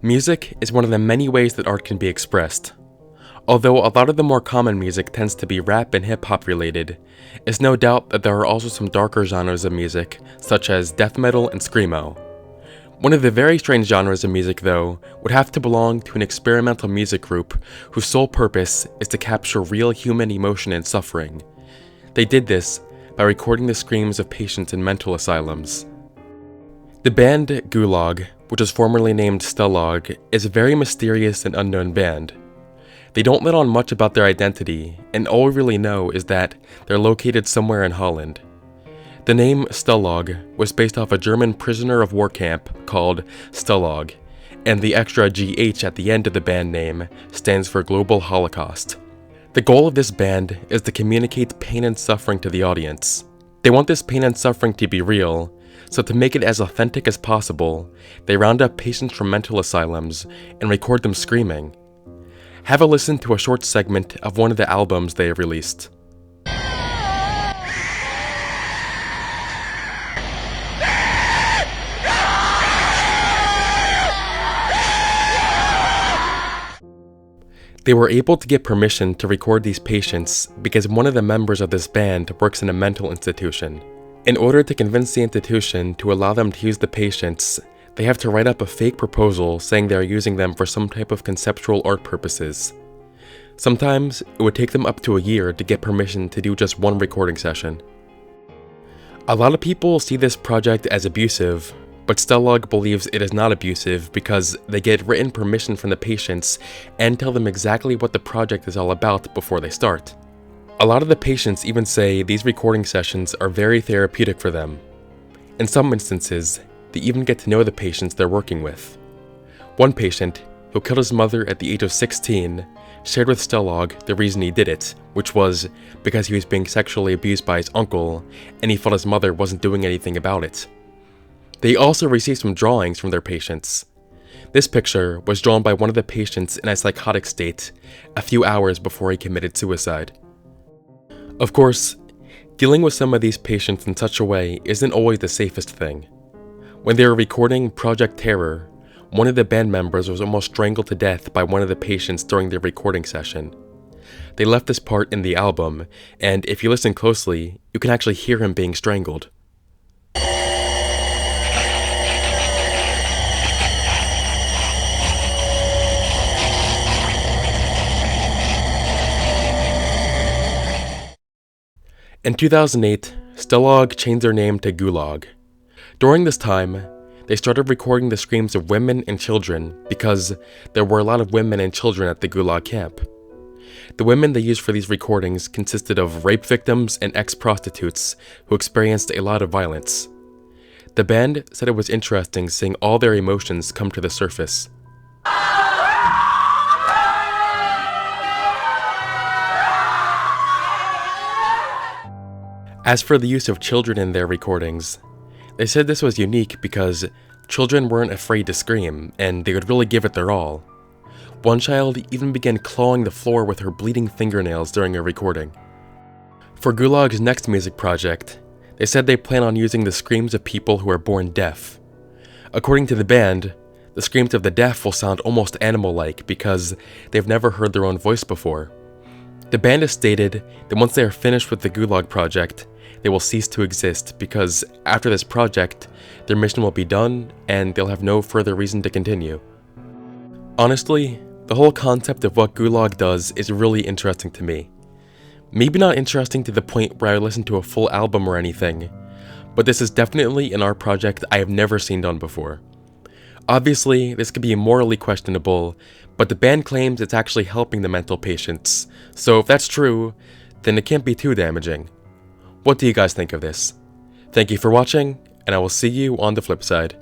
Music is one of the many ways that art can be expressed. Although a lot of the more common music tends to be rap and hip-hop related, it's no doubt that there are also some darker genres of music, such as death metal and screamo. One of the very strange genres of music, though, would have to belong to an experimental music group whose sole purpose is to capture real human emotion and suffering. They did this by recording the screams of patients in mental asylums. The band Gulaggh, which was formerly named Gulaggh, is a very mysterious and unknown band. They don't let on much about their identity, and all we really know is that they're located somewhere in Holland. The name Gulaggh was based off a German prisoner of war camp called Stalag, and the extra GH at the end of the band name stands for Global Holocaust. The goal of this band is to communicate pain and suffering to the audience. They want this pain and suffering to be real, so to make it as authentic as possible, they round up patients from mental asylums and record them screaming. Have a listen to a short segment of one of the albums they have released. They were able to get permission to record these patients because one of the members of this band works in a mental institution. In order to convince the institution to allow them to use the patients, they have to write up a fake proposal saying they are using them for some type of conceptual art purposes. Sometimes it would take them up to a year to get permission to do just one recording session. A lot of people see this project as abusive, but Gulaggh believes it is not abusive because they get written permission from the patients and tell them exactly what the project is all about before they start. A lot of the patients even say these recording sessions are very therapeutic for them. In some instances, they even get to know the patients they're working with. One patient, who killed his mother at the age of 16, shared with Gulaggh the reason he did it, which was because he was being sexually abused by his uncle and he felt his mother wasn't doing anything about it. They also received some drawings from their patients. This picture was drawn by one of the patients in a psychotic state a few hours before he committed suicide. Of course, dealing with some of these patients in such a way isn't always the safest thing. When they were recording Project Terror, one of the band members was almost strangled to death by one of the patients during their recording session. They left this part in the album, and if you listen closely, you can actually hear him being strangled. In 2008, Gulaggh changed their name to Gulaggh. During this time, they started recording the screams of women and children because there were a lot of women and children at the Gulag camp. The women they used for these recordings consisted of rape victims and ex-prostitutes who experienced a lot of violence. The band said it was interesting seeing all their emotions come to the surface. As for the use of children in their recordings, they said this was unique because children weren't afraid to scream, and they would really give it their all. One child even began clawing the floor with her bleeding fingernails during a recording. For Gulagg's next music project, they said they plan on using the screams of people who are born deaf. According to the band, the screams of the deaf will sound almost animal-like because they've never heard their own voice before. The band has stated that once they are finished with the Gulaggh project, they will cease to exist because after this project, their mission will be done and they'll have no further reason to continue. Honestly, the whole concept of what Gulaggh does is really interesting to me. Maybe not interesting to the point where I listen to a full album or anything, but this is definitely an art project I have never seen done before. Obviously, this could be morally questionable, but the band claims it's actually helping the mental patients, so if that's true, then it can't be too damaging. What do you guys think of this? Thank you for watching, and I will see you on the flip side.